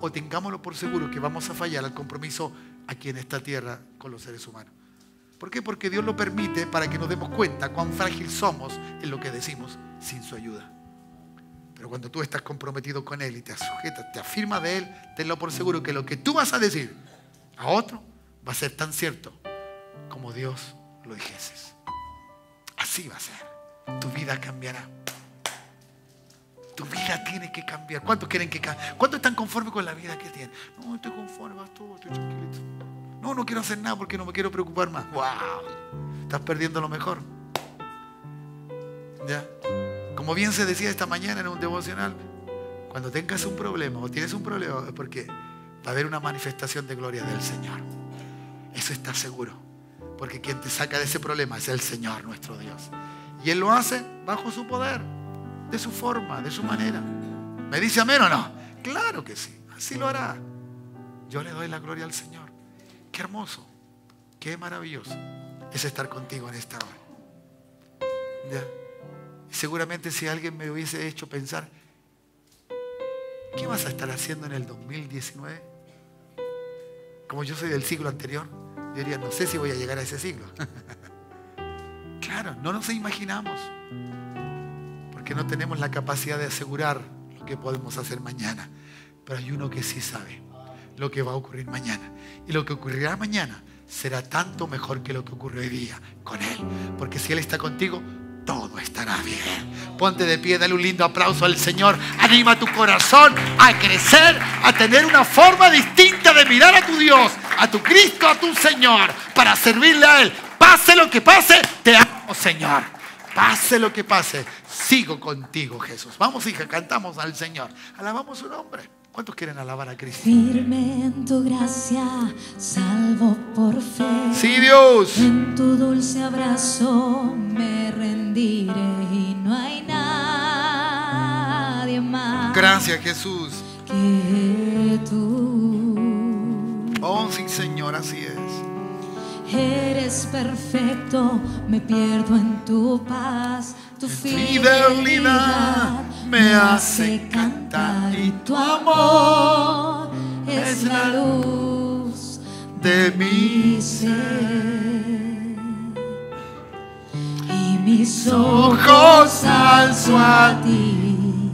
o tengámoslo por seguro que vamos a fallar al compromiso aquí en esta tierra con los seres humanos. ¿Por qué? Porque Dios lo permite para que nos demos cuenta cuán frágil somos en lo que decimos sin su ayuda. Pero cuando tú estás comprometido con Él y te sujetas, te afirmas de Él, tenlo por seguro que lo que tú vas a decir a otro va a ser tan cierto como Dios lo dijeses. Así va a ser. Tu vida cambiará. Tu vida tiene que cambiar. ¿Cuántos quieren que cambie? ¿Cuántos están conformes con la vida que tienen? No, estoy conforme, pastor, estoy tranquilito. No, no quiero hacer nada porque no me quiero preocupar más. ¡Wow! Estás perdiendo lo mejor. ¿Ya? Como bien se decía esta mañana en un devocional, cuando tengas un problema o tienes un problema es porque va a haber una manifestación de gloria del Señor. Eso está seguro. Porque quien te saca de ese problema es el Señor, nuestro Dios. Y Él lo hace bajo su poder. De su forma, de su manera. ¿Me dice amén o no? Claro que sí, así lo hará. Yo le doy la gloria al Señor. Qué hermoso, qué maravilloso es estar contigo en esta hora. ¿Ya? Seguramente si alguien me hubiese hecho pensar, ¿qué vas a estar haciendo en el 2019? Como yo soy del siglo anterior, yo diría, no sé si voy a llegar a ese siglo. Claro, no nos imaginamos. Que no tenemos la capacidad de asegurar lo que podemos hacer mañana. Pero hay uno que sí sabe lo que va a ocurrir mañana. Y lo que ocurrirá mañana será tanto mejor que lo que ocurrió hoy día con Él. Porque si Él está contigo, todo estará bien. Ponte de pie, dale un lindo aplauso al Señor. Anima tu corazón a crecer, a tener una forma distinta de mirar a tu Dios, a tu Cristo, a tu Señor, para servirle a Él. Pase lo que pase, te amo, Señor. Pase lo que pase, sigo contigo, Jesús. Vamos, hija, cantamos al Señor. Alabamos su nombre. ¿Cuántos quieren alabar a Cristo? Firme en tu gracia, salvo por fe. Sí, Dios. En tu dulce abrazo me rendiré y no hay nadie más. Gracias, Jesús. Que tú. Oh, sí, Señor, así es. Eres perfecto, me pierdo en tu paz. Tu fidelidad me hace cantar y tu amor es la luz de mi ser. Y mis ojos alzo a ti,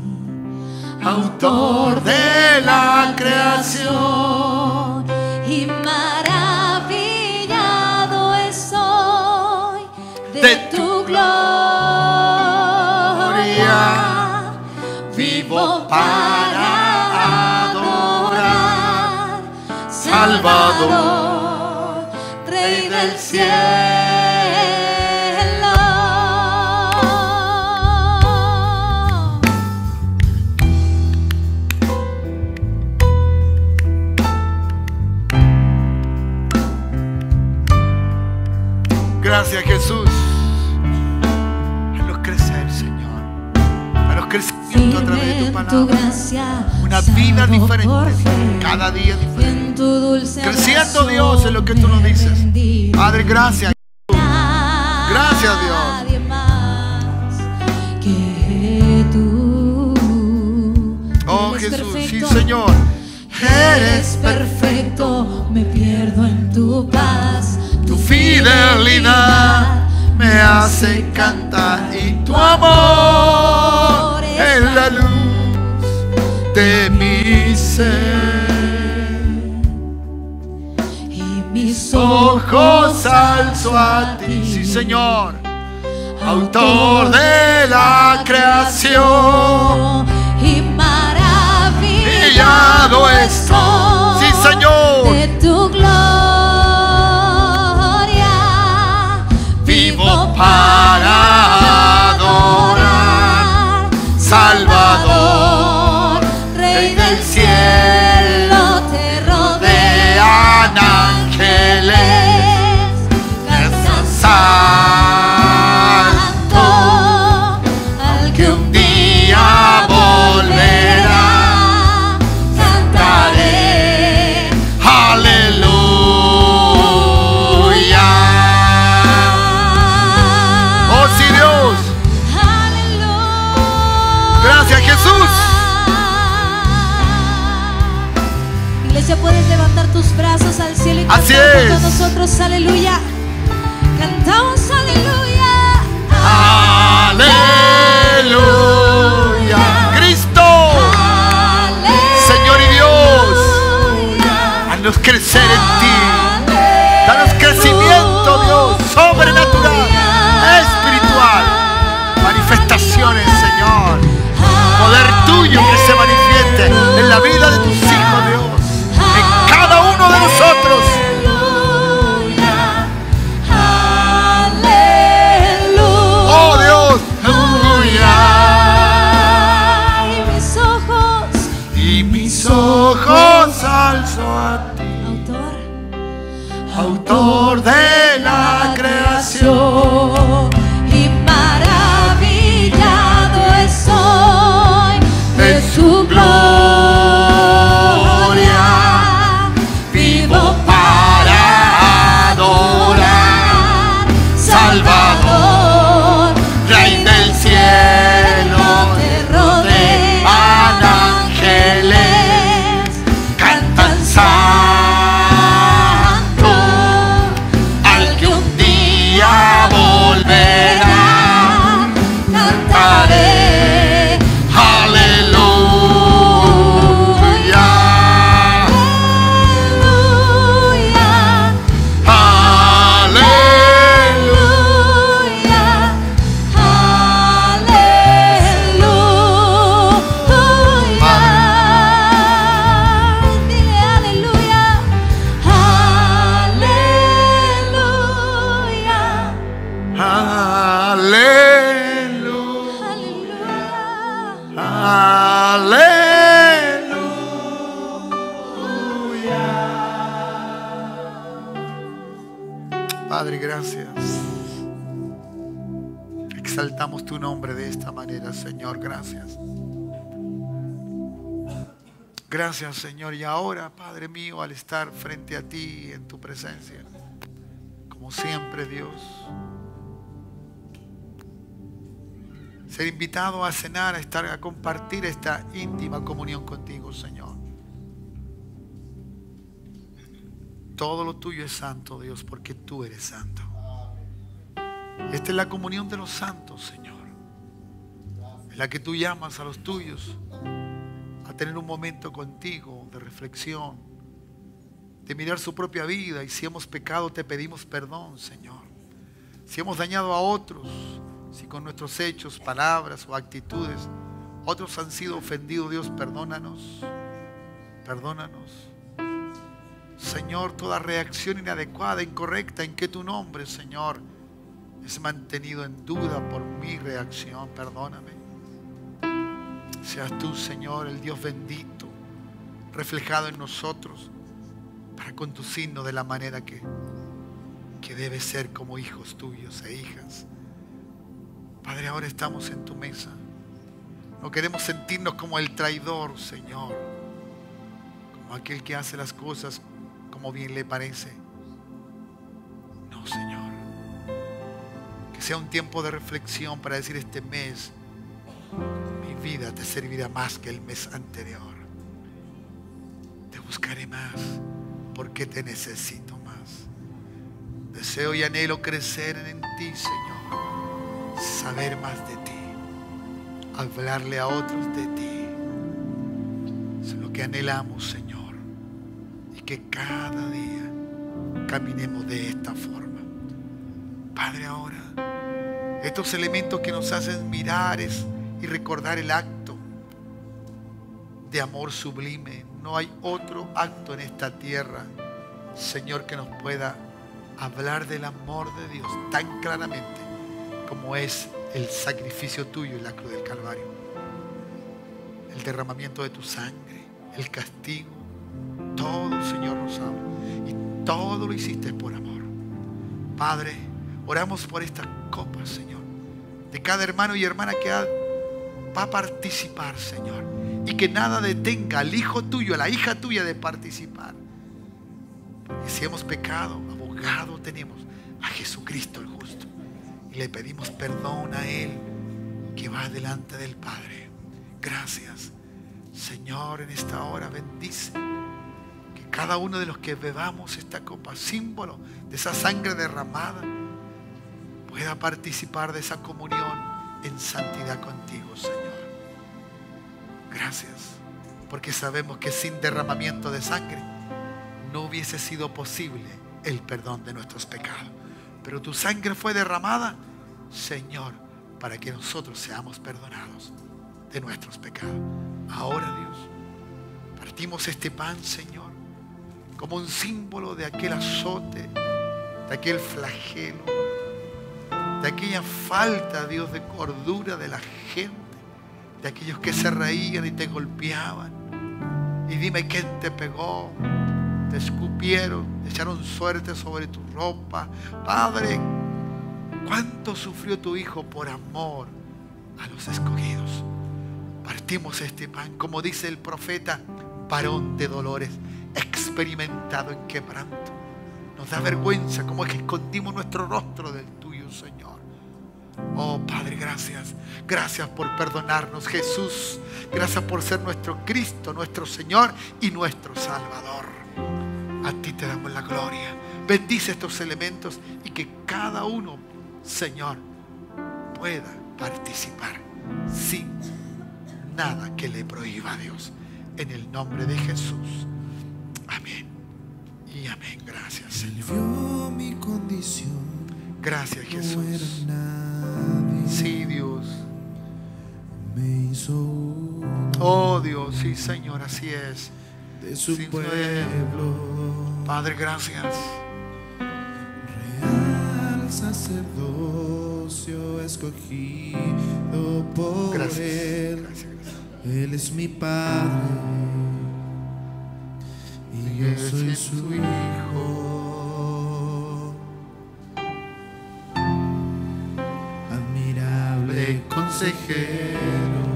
autor de la creación, y maravillado estoy de tu gloria. Vivo para adorar, Salvador, Rey del cielo. Gracias, Jesús. Haznos crecer, Señor. Haznos crecimiento a través de tu palabra. Una vida diferente, cada día diferente. Creciendo, Dios, en lo que tú nos dices. Padre, gracias. Gracias, Dios. Oh, Jesús, sí, Señor. Eres perfecto, me pierdo en tu paz. Tu fidelidad me hace cantar y tu amor es la luz de mi ser. Y mis Ojos alzo a ti, sí Señor, autor de la creación. Y Maravillado estoy, sí Señor, de tu gloria. vivo para adorar, Salvador, Rey del cielo, te rodean ángeles, cantan santo, al que un día volverá, cantaré, aleluya. Oh sí, Dios, gracias Jesús. Iglesia, puedes levantar tus brazos al cielo y Así cantar es. con nosotros, aleluya. Cantamos aleluya. Aleluya. Cristo, Señor y Dios, haznos crecer en ti. Danos crecimiento, Dios, sobrenatural, espiritual. Manifestaciones, Señor. Poder tuyo que se manifieste en la vida de tus hijos, Dios. En cada uno de nosotros. Oh Dios, aleluya. Y mis ojos alzo a ti, autor de la creación. Y maravillado estoy de su gloria. Vivo para adorar, Salvador, Rey del cielo, te rodean ángeles, cantan santo, al que un día volverá, cantaré, aleluya, Dile aleluya. Padre, gracias. Exaltamos tu nombre de esta manera, Señor. Gracias. Gracias, Señor. Y ahora, Padre mío, al estar frente a ti en tu presencia, como siempre, Dios, ser invitado a cenar, a compartir esta íntima comunión contigo, Señor. Todo lo tuyo es santo, Dios, porque tú eres santo. Esta es la comunión de los santos, Señor, en la que tú llamas a los tuyos a tener un momento contigo de reflexión, de mirar su propia vida. Y si hemos pecado, te pedimos perdón, Señor. Si hemos dañado a otros, si con nuestros hechos, palabras o actitudes otros han sido ofendidos, Dios, perdónanos. Perdónanos. Señor, toda reacción inadecuada, incorrecta, en que tu nombre, Señor, es mantenido en duda por mi reacción, perdóname. Seas tú, Señor, el Dios bendito, reflejado en nosotros, para conducirnos de la manera que debe ser como hijos tuyos e hijas. Padre, ahora estamos en tu mesa. No queremos sentirnos como el traidor, Señor, como aquel que hace las cosas como bien le parece. No, Señor. Que sea un tiempo de reflexión para decir: este mes mi vida te servirá más que el mes anterior. Te buscaré más porque te necesito más. Deseo y anhelo crecer en ti, Señor. Saber más de ti. hablarle a otros de ti. Es lo que anhelamos, Señor, y que cada día caminemos de esta forma. Padre, ahora estos elementos que nos hacen mirar y recordar el acto de amor sublime. No hay otro acto en esta tierra, Señor, que nos pueda hablar del amor de Dios tan claramente como es el sacrificio tuyo en la cruz del Calvario. El derramamiento de tu sangre, el castigo, todo, Señor, lo sabe. Y todo lo hiciste por amor. Padre, oramos por esta copa, Señor, de cada hermano y hermana que va a participar, Señor. Y que nada detenga al hijo tuyo, a la hija tuya de participar. Porque si hemos pecado, abogado tenemos a Jesucristo el justo. Y le pedimos perdón a Él que va delante del Padre. Gracias, Señor, en esta hora bendice que cada uno de los que bebamos esta copa, símbolo de esa sangre derramada, pueda participar de esa comunión en santidad contigo, Señor. Gracias, porque sabemos que sin derramamiento de sangre no hubiese sido posible el perdón de nuestros pecados. Pero tu sangre fue derramada, Señor, para que nosotros seamos perdonados de nuestros pecados. Ahora, Dios, partimos este pan, Señor, como un símbolo de aquel azote, de aquel flagelo, de aquella falta, Dios, de cordura de la gente, de aquellos que se reían y te golpeaban. Y dime quién te pegó, te escupieron, echaron suerte sobre tu ropa. Padre, cuánto sufrió tu Hijo por amor a los escogidos. Partimos este pan, como dice el profeta, varón de dolores, experimentado en quebranto. Nos da vergüenza como es que escondimos nuestro rostro del tuyo, Señor. Oh Padre, gracias. Gracias por perdonarnos, Jesús. Gracias por ser nuestro Cristo, nuestro Señor y nuestro Salvador. A ti te damos la gloria. Bendice estos elementos y que cada uno, Señor, pueda participar sin nada que le prohíba a Dios. En el nombre de Jesús. Amén. Y amén. Gracias, Señor. Mi condición. Gracias, Jesús. Sí, Dios. Me hizo uno. Oh, Dios, sí, Señor, así es. De su Sí, pueblo. Padre, gracias. Real sacerdocio escogido por Gracias. Él. Gracias, gracias. Él es mi Padre y yo soy su Hijo. Admirable consejero,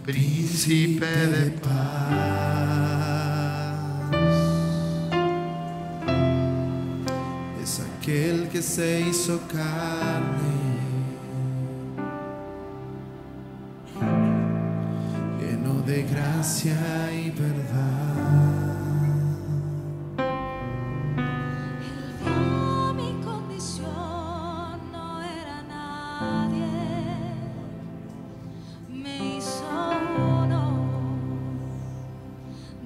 príncipe de paz, es aquel que se hizo carne, lleno de gracia y verdad. Él vio mi condición, no era nadie, me hizo uno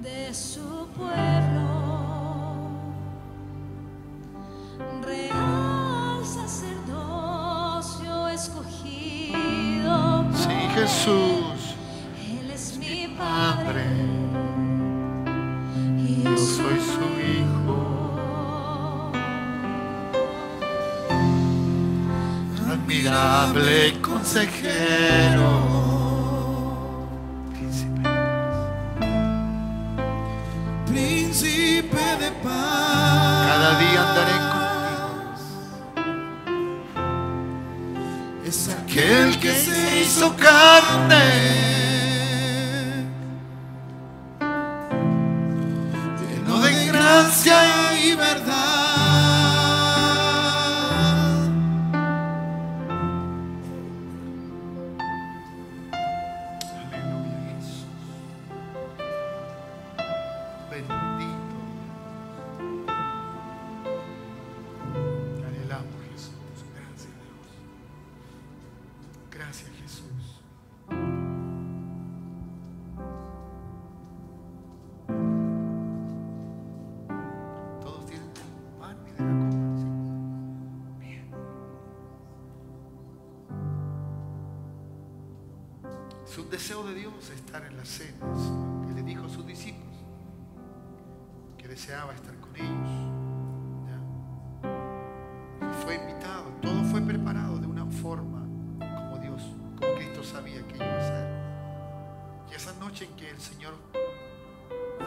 de su pueblo, real sacerdocio escogido. Sí, por Jesús. Él es mi Padre, Padre y yo soy su Hijo. Admirable consejero. Príncipe de paz, Cada día andaré contigo. es Aquel que se hizo carne, lleno de gracia y verdad. aleluya, Jesús. Bendito. Te anhelamos, Jesús. gracias, Jesús. ¿Todos tienen el pan y de la copa? ¿Sí? Bien. Es un deseo de Dios estar en las cenas que le dijo a sus discípulos que deseaba estar con ellos. ¿Ya? Y fue invitado, todo fue preparado de una forma como Dios, como Cristo sabía que iba a hacer. Y esa noche en que el Señor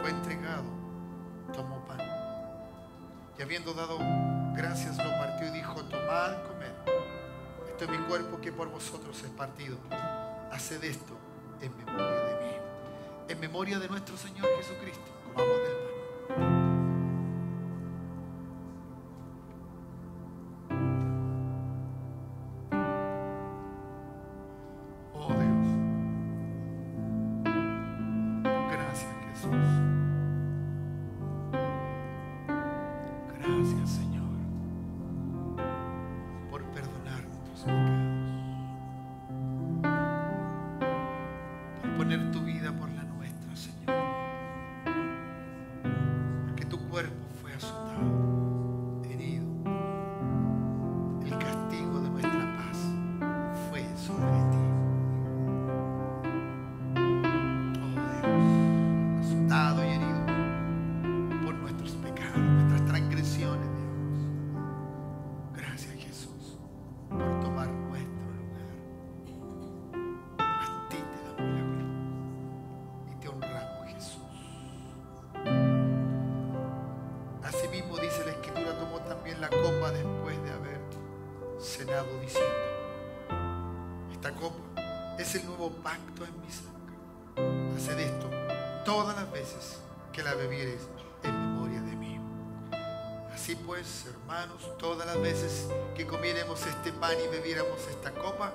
fue entregado, tomó pan y habiendo dado gracias lo partió y dijo: tomad, comed, esto es mi cuerpo que por vosotros es partido. Haced esto en memoria de mí. En memoria de nuestro Señor Jesucristo. Comamos del pan. Oh Dios. Gracias, Jesús. Gracias, Señor, por perdonar nuestros pecados. Poner tu vida por la nuestra, Señor, porque tu cuerpo fue azotado, herido, el castigo de nuestra paz fue sobre ti. Oh Dios, azotado y herido por nuestros pecados, nuestras transgresiones, Dios. Gracias, Jesús, por tomar nuestro lugar. A ti te damos la gloria. Te honramos, Jesús. Asimismo dice la Escritura, tomó también la copa después de haber cenado diciendo: esta copa es el nuevo pacto en mi sangre. Haced esto todas las veces que la bebiereis en memoria de mí. Así pues, hermanos, todas las veces que comiéremos este pan y bebiéramos esta copa,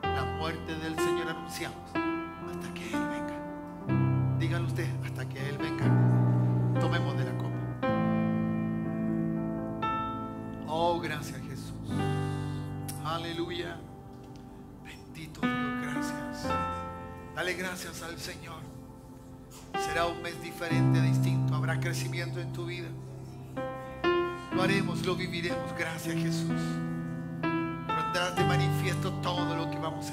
la muerte del Señor anunciamos hasta que Él venga. Dígalo usted, hasta que Él venga. Tomemos de la copa. Oh, gracias, Jesús. Aleluya. Bendito Dios, gracias. Dale gracias al Señor. Será un mes diferente, distinto. Habrá crecimiento en tu vida. Lo haremos, lo viviremos. Gracias, Jesús. Pondrás de manifiesto todo lo que vamos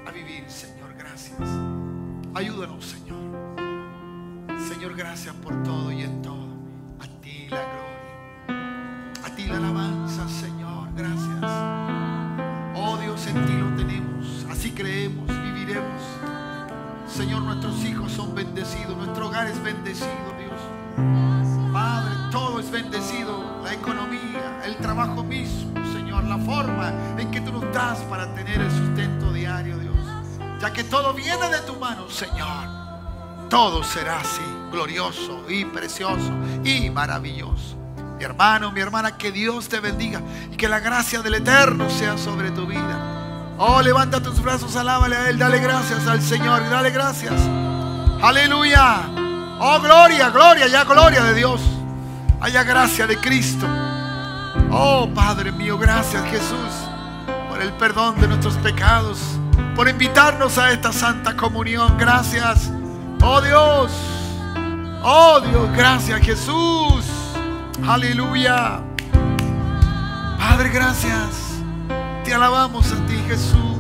a vivir, Señor. Gracias. Ayúdanos, Señor. Señor, gracias por todo y en todo. A ti la gloria. A ti la alabanza, Señor. Gracias. Oh Dios, en ti lo tenemos. Así creemos, viviremos. Señor, nuestros hijos son bendecidos. Nuestro hogar es bendecido, Dios. Padre, todo es bendecido. La economía, el trabajo mismo, Señor. La forma en que tú nos das para tener el sustento diario, Dios. Ya que todo viene de tu mano, Señor. Todo será así, glorioso y precioso y maravilloso. Mi hermano, mi hermana, que Dios te bendiga y que la gracia del Eterno sea sobre tu vida. Oh, levanta tus brazos, alábale a Él, dale gracias al Señor, dale gracias. Aleluya. Oh, gloria, gloria, ya gloria de Dios. Haya gracia de Cristo. Oh, Padre mío, gracias, Jesús, por el perdón de nuestros pecados, por invitarnos a esta santa comunión. Gracias. Oh Dios, gracias, Jesús. Aleluya. Padre, gracias. Te alabamos a ti, Jesús.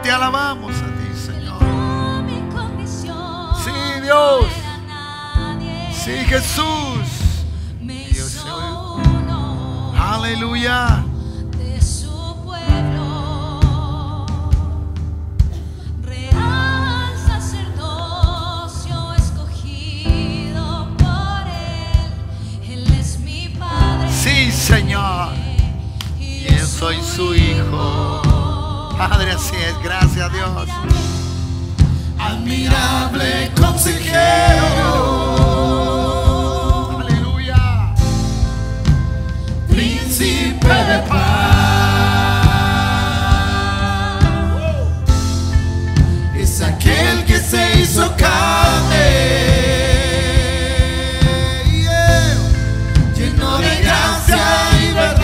Te alabamos a ti, Señor. Sí, Dios. Sí, Jesús. Dios soy. Aleluya. Sí, Señor. Y yo soy su hijo. Padre, así es. Gracias a Dios. Admirable consejero. Aleluya. Príncipe de paz. Es aquel que se hizo carne. Gracia y verdad,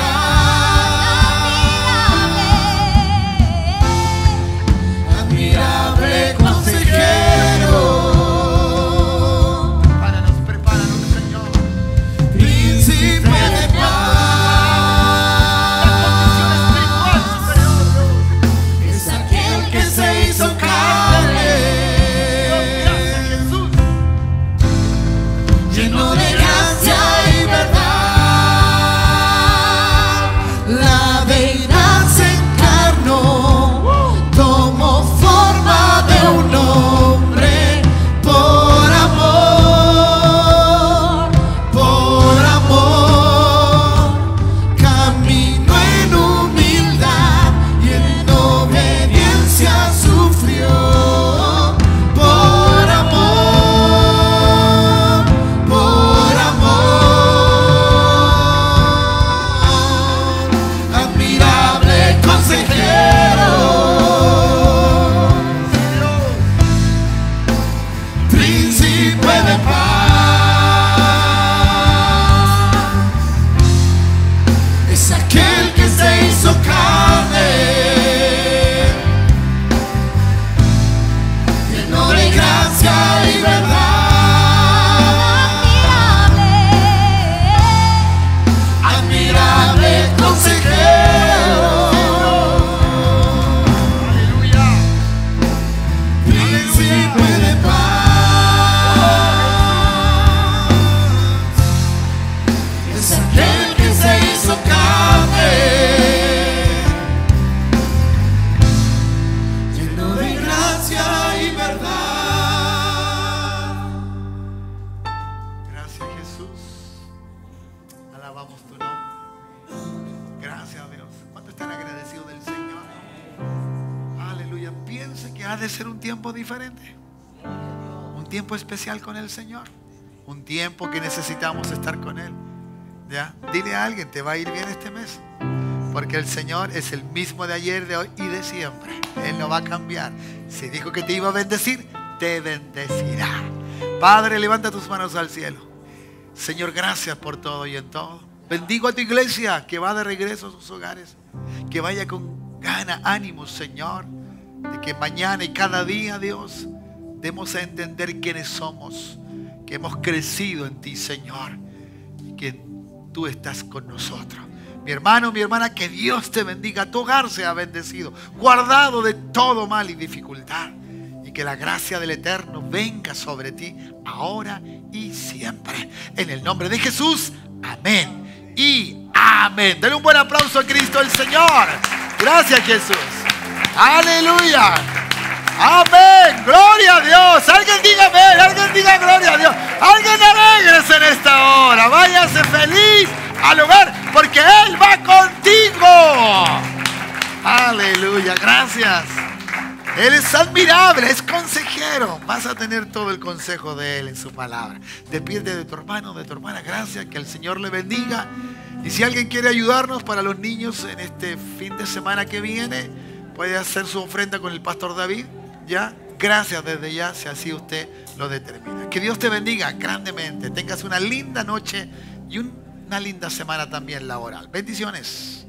ha de ser un tiempo diferente. Un tiempo especial con el Señor. Un tiempo que necesitamos estar con Él. ¿Ya? Dile a alguien, te va a ir bien este mes. Porque el Señor es el mismo de ayer, de hoy y de siempre. Él no va a cambiar. Si dijo que te iba a bendecir, te bendecirá. Padre, levanta tus manos al cielo. Señor, gracias por todo y en todo. Bendigo a tu iglesia que va de regreso a sus hogares. Que vaya con gana, ánimo, Señor. De que mañana y cada día, Dios, demos a entender quiénes somos. Que hemos crecido en ti, Señor. Y que tú estás con nosotros. Mi hermano, mi hermana, que Dios te bendiga. Tu hogar sea bendecido, guardado de todo mal y dificultad. Y que la gracia del Eterno venga sobre ti ahora y siempre. En el nombre de Jesús, amén y amén. Dale un buen aplauso a Cristo el Señor. Gracias, Jesús. Aleluya. Amén. Gloria a Dios. Alguien diga amén. Alguien diga gloria a Dios. Alguien alégrese en esta hora. Váyase feliz al hogar, porque Él va contigo. Aleluya, gracias. Él es admirable, es consejero. Vas a tener todo el consejo de Él en su palabra. Despídete de tu hermano, de tu hermana. Gracias, que el Señor le bendiga. Y si alguien quiere ayudarnos para los niños en este fin de semana que viene, puede hacer su ofrenda con el pastor David. ¿Ya? Gracias desde ya, si así usted lo determina. Que Dios te bendiga grandemente. Tengas una linda noche y una linda semana también laboral. Bendiciones.